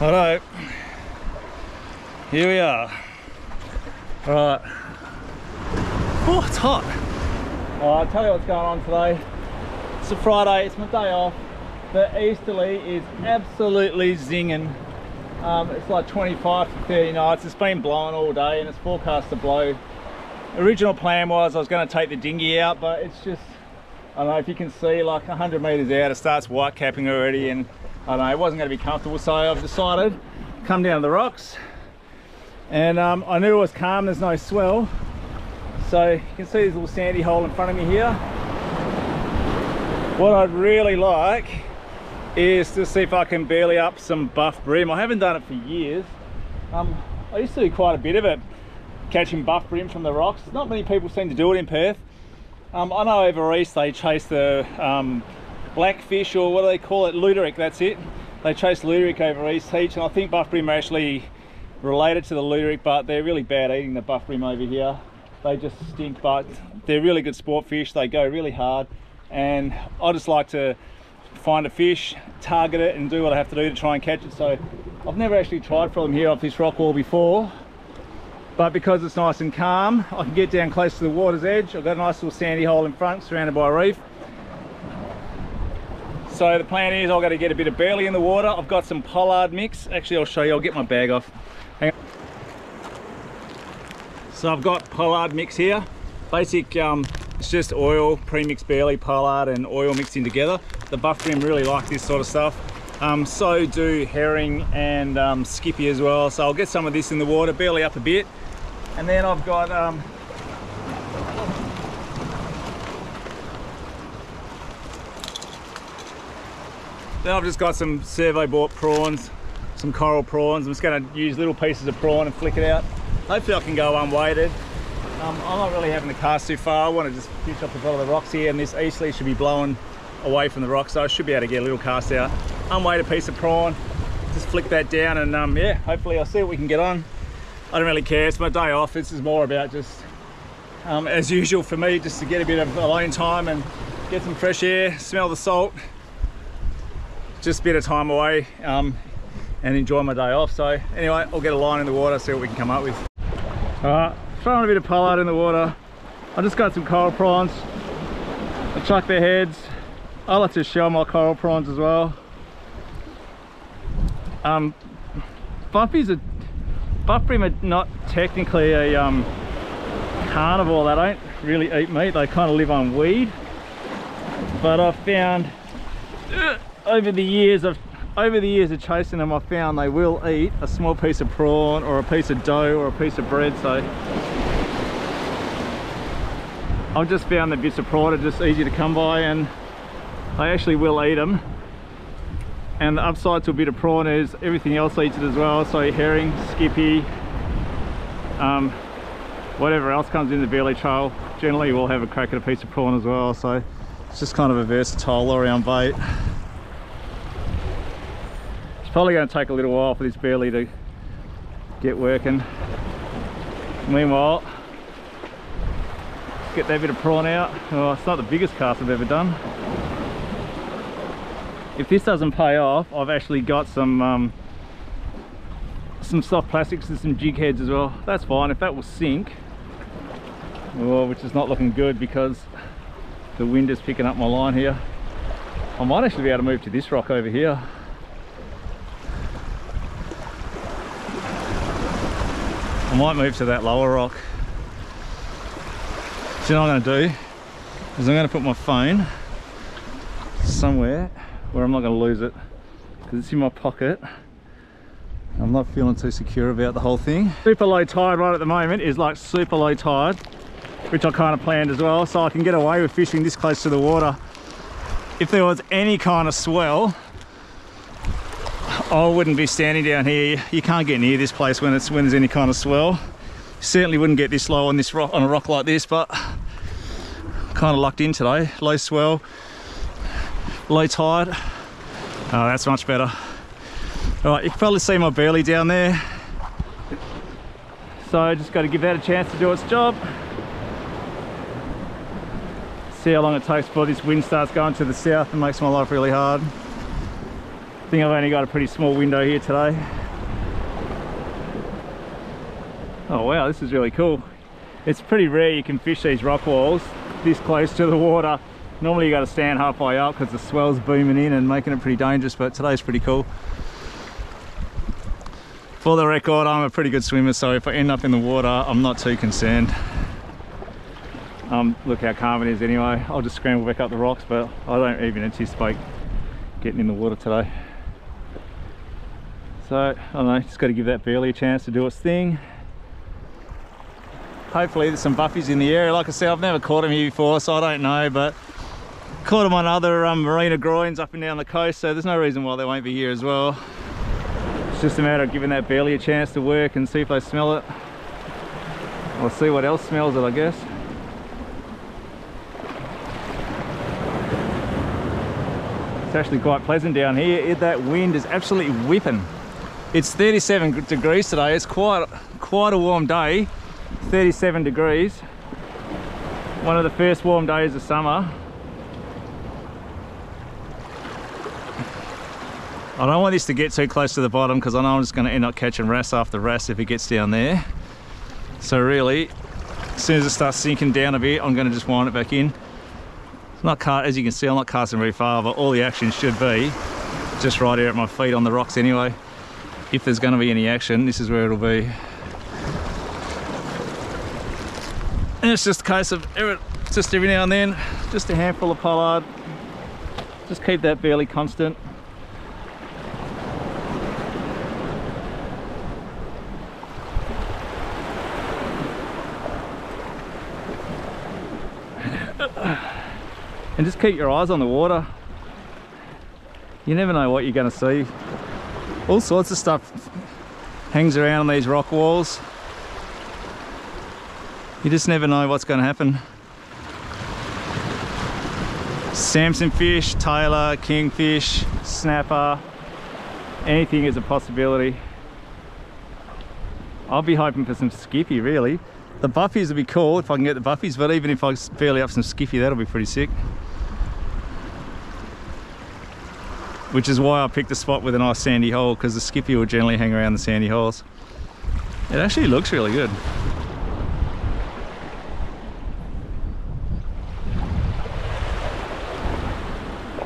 Alright, here we are. Alright. Oh, it's hot. I'll tell you what's going on today. It's a Friday, it's my day off. The easterly is absolutely zinging. It's like 25 to 30 knots. It's been blowing all day and it's forecast to blow. Original plan was I was going to take the dinghy out, but it's just, I don't know if you can see, like 100 meters out it starts white capping already, and I don't know, it wasn't going to be comfortable, so I've decided to come down to the rocks. And I knew it was calm, there's no swell, so you can see this little sandy hole in front of me here. What I'd really like is to see if I can belly up some buff bream. I haven't done it for years. I used to do quite a bit of it, catching buff bream from the rocks. Not many people seem to do it in Perth. I know over east they chase the blackfish, or what do they call it, luderick, that's it. They chase luderick over east heach, and I think buff bream are actually related to the luderick, but they're really bad eating, the buff bream over here. They just stink, but they're really good sport fish. They go really hard, and I just like to find a fish, target it, and do what I have to do to try and catch it. So I've never actually tried for them here off this rock wall before, but because it's nice and calm, I can get down close to the water's edge. I've got a nice little sandy hole in front surrounded by a reef. So the plan is I've got to get a bit of burley in the water. I've got some pollard mix. Actually, I'll show you. I'll get my bag off. Hang on. So I've got pollard mix here. Basic, it's just oil, pre-mixed burley, pollard and oil mixed in together. The buff bream really like this sort of stuff. So do herring and skippy as well. So I'll get some of this in the water, burley up a bit. And then I've got then I've just got some servo bought prawns, some coral prawns. I'm just going to use little pieces of prawn and flick it out. Hopefully I can go unweighted. I'm not really having to cast too far. I want to just fish off the bottom of the rocks here, and this easterly should be blowing away from the rocks, so I should be able to get a little cast out. Unweighted piece of prawn, just flick that down, and yeah, hopefully I'll see what we can get on. I don't really care, it's my day off. This is more about just, as usual for me, just to get a bit of alone time and get some fresh air, smell the salt. Just a bit of time away and enjoy my day off. So anyway, I'll get a line in the water, see what we can come up with. Alright, throwing a bit of pollard in the water. I just got some coral prawns. I chuck their heads. I like to shell my coral prawns as well. Buff bream are not technically a carnivore. They don't really eat meat. They kind of live on weed. But I've found over the years of chasing them, I found they will eat a small piece of prawn or a piece of dough or a piece of bread. So I've just found that bits of prawn are just easy to come by, and they actually will eat them. And the upside to a bit of prawn is everything else eats it as well. So herring, skippy, whatever else comes in the belly trail, generally we'll have a crack at a piece of prawn as well. So it's just kind of a versatile all-around bait. It's probably going to take a little while for this belly to get working. Meanwhile, get that bit of prawn out. Oh, it's not the biggest cast I've ever done. If this doesn't pay off, I've actually got some soft plastics and some jig heads as well. That's fine. If that will sink, well, which is not looking good because the wind is picking up my line here, I might actually be able to move to this rock over here. I might move to that lower rock. So what I'm going to do is I'm going to put my phone somewhere where I'm not going to lose it, because it's in my pocket. I'm not feeling too secure about the whole thing. Super low tide right at the moment is like super low tide, which I kind of planned as well, so I can get away with fishing this close to the water. If there was any kind of swell, I wouldn't be standing down here. You can't get near this place when there's any kind of swell. Certainly wouldn't get this low on this rock, on a rock like this, but kind of lucked in today. Low swell, low tide. Oh, that's much better. All right, you can probably see my burley down there. So I just got to give that a chance to do its job. See how long it takes before this wind starts going to the south and makes my life really hard. think I've only got a pretty small window here today. Oh wow, this is really cool. It's pretty rare you can fish these rock walls this close to the water. Normally you got to stand halfway up because the swell's booming in and making it pretty dangerous, but today's pretty cool. For the record, I'm a pretty good swimmer, so if I end up in the water, I'm not too concerned. Look how calm it is anyway. I'll just scramble back up the rocks, but I don't even anticipate getting in the water today. So, I don't know, just got to give that burley a chance to do its thing. Hopefully there's some buffies in the area. Like I said, I've never caught them here before, so I don't know, but caught them on other marina groins up and down the coast, so there's no reason why they won't be here as well. It's just a matter of giving that burley a chance to work and see if they smell it. Or see what else smells it, I guess. It's actually quite pleasant down here. That wind is absolutely whipping. It's 37 degrees today. It's quite a warm day. 37 degrees. One of the first warm days of summer. I don't want this to get too close to the bottom because I know I'm just going to end up catching wrasse after wrasse if it gets down there. So really, as soon as it starts sinking down a bit, I'm going to just wind it back in. It's not as you can see, I'm not casting very far, but all the action should be just right here at my feet on the rocks anyway. If there's going to be any action, this is where it'll be. And it's just a case of just every now and then, just a handful of pollard. Just keep that burley constant. And just keep your eyes on the water. You never know what you're going to see. All sorts of stuff hangs around on these rock walls. You just never know what's going to happen. Samson fish, tailor, kingfish, snapper, anything is a possibility. I'll be hoping for some skippy really. The buffies would be cool if I can get the buffies, but even if I burley up some skippy, that'll be pretty sick. Which is why I picked a spot with a nice sandy hole, because the skippy will generally hang around the sandy holes. It actually looks really good.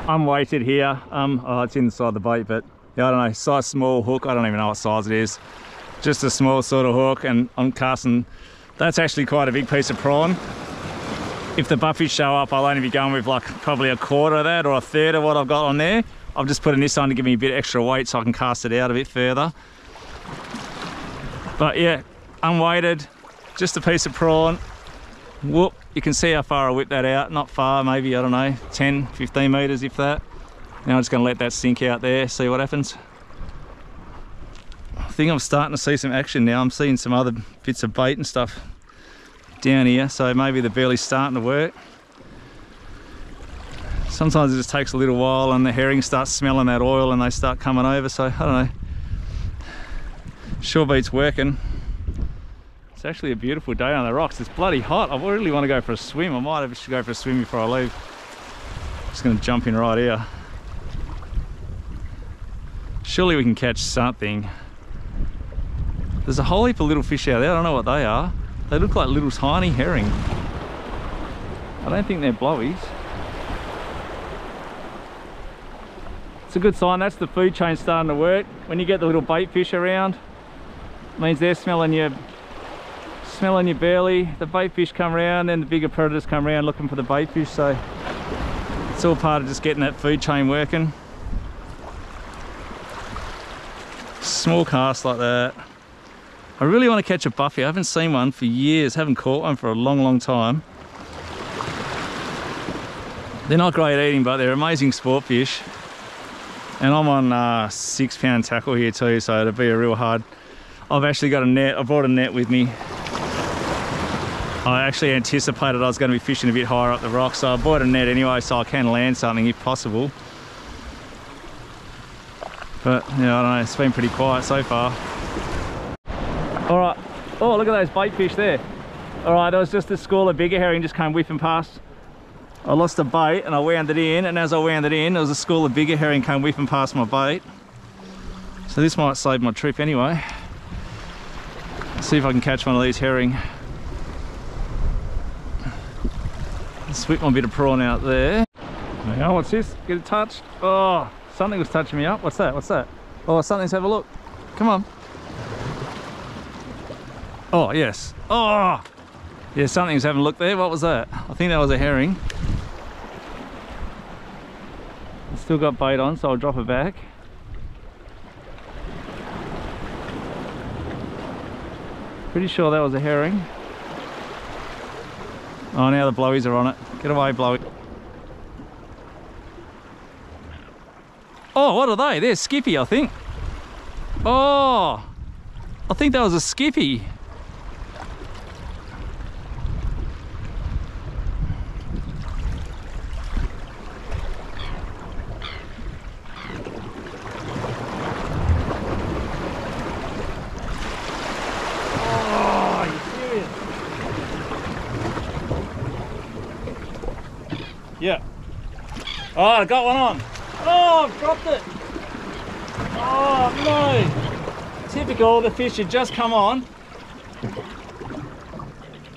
I'm weighted here. Oh, it's inside the bait, but yeah, I don't know, size small hook. I don't even know what size it is. Just a small sort of hook, and I'm casting. That's actually quite a big piece of prawn. If the buffies show up, I'll only be going with like probably a quarter of that or a third of what I've got on there. I'm just putting this on to give me a bit extra weight so I can cast it out a bit further. But yeah, unweighted, just a piece of prawn. Whoop, you can see how far I whip that out. Not far, maybe, I don't know, 10, 15 meters if that. Now I'm just gonna let that sink out there, see what happens. I think I'm starting to see some action now. I'm seeing some other bits of bait and stuff down here, so maybe the belly's starting to work. Sometimes it just takes a little while and the herring starts smelling that oil and they start coming over, so I don't know. Sure beats working. It's actually a beautiful day on the rocks. It's bloody hot. I really want to go for a swim. I might have to go for a swim before I leave. Just going to jump in right here. Surely we can catch something. There's a whole heap of little fish out there. I don't know what they are. They look like little tiny herring. I don't think they're blowies. It's a good sign. That's the food chain starting to work. When you get the little bait fish around, it means they're smelling your belly. The bait fish come around, then the bigger predators come around looking for the bait fish. So it's all part of just getting that food chain working. Small cast like that. I really want to catch a buffy. I haven't seen one for years. Haven't caught one for a long time. They're not great eating, but they're amazing sport fish. And I'm on 6 pound tackle here too, so it'll be a real hard. I've actually got a net. I brought a net with me. I actually anticipated I was going to be fishing a bit higher up the rock, so I bought a net anyway so I can land something if possible. But yeah, I don't know, it's been pretty quiet so far. All right, oh look at those bait fish there. All right, there was just a school of bigger herring just came whipping past. I lost a bait and I wound it in, and as I wound it in, there was a school of bigger herring came whipping past my bait. So this might save my trip anyway. Let's see if I can catch one of these herring. Let's whip my bit of prawn out there. Now, what's this? Get it touched. Oh, something was touching me up. What's that? What's that? Oh, something's, have a look. Come on. Oh, yes. Oh! Yeah, something's having a look there. What was that? I think that was a herring. It's still got bait on, so I'll drop it back. Pretty sure that was a herring. Oh, now the blowies are on it. Get away, blowy. Oh, what are they? They're skippy, I think. Oh, I think that was a skippy. Yeah. Oh, I got one on. Oh, I've dropped it. Oh, no. Typical, the fish had just come on.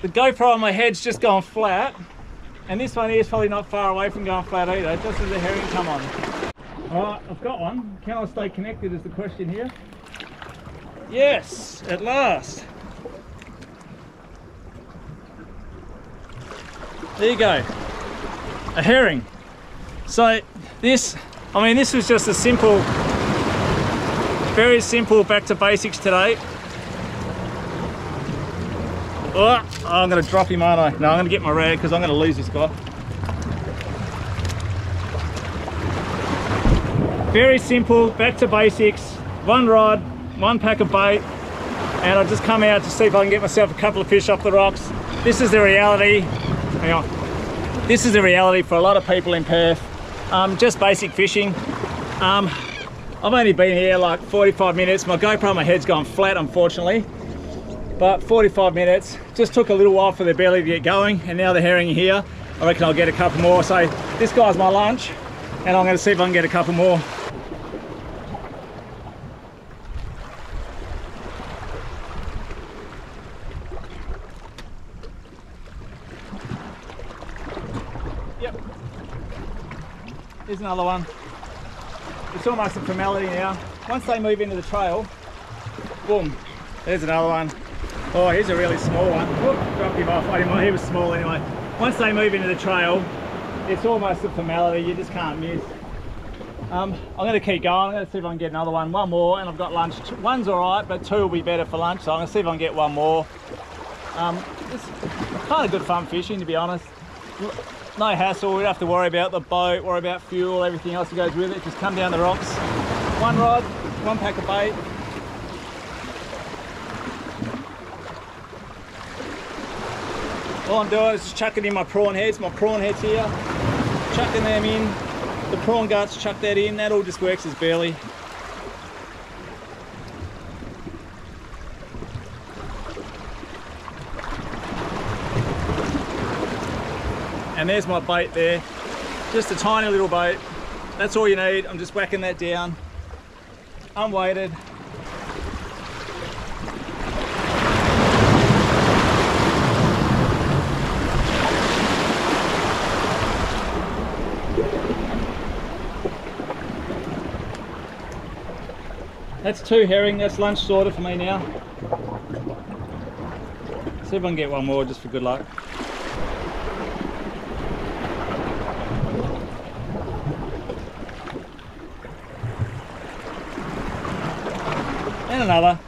The GoPro on my head's just gone flat. And this one here is probably not far away from going flat either, just as the herring come on. All right, I've got one. Can I stay connected is the question here. Yes, at last. There you go. A herring. So this, I mean, this was just a simple, very simple back to basics today. Oh, I'm going to drop him, aren't I? No, I'm going to get my rag because I'm going to lose this guy. Very simple, back to basics. One rod, one pack of bait, and I've just come out to see if I can get myself a couple of fish off the rocks. This is the reality. Hang on. This is the reality for a lot of people in Perth. Just basic fishing. I've only been here like 45 minutes. My GoPro on my head's gone flat, unfortunately. But 45 minutes. Just took a little while for the belly to get going, and now the herring are here. I reckon I'll get a couple more. So this guy's my lunch, and I'm going to see if I can get a couple more. Yep. Here's another one. It's almost a formality now. Once they move into the trail, boom, there's another one. Oh, here's a really small one. Whoop, dropped him off. I didn't want, he was small anyway. Once they move into the trail, it's almost a formality. You just can't miss. I'm going to keep going. I'm going to see if I can get another one. One more, and I've got lunch. One's all right, but two will be better for lunch. So I'm going to see if I can get one more. It's kind of good fun fishing, to be honest. No hassle, we don't have to worry about the boat, worry about fuel, everything else that goes with it. Just come down the rocks. One rod, one pack of bait. All I'm doing is just chucking in my prawn heads. My prawn heads here. Chucking them in. The prawn guts, chuck that in. That all just works as belly. And there's my bait there, just a tiny little bait. That's all you need. I'm just whacking that down, unweighted. That's two herring, that's lunch sorted for me now. See if I can get one more just for good luck. And another.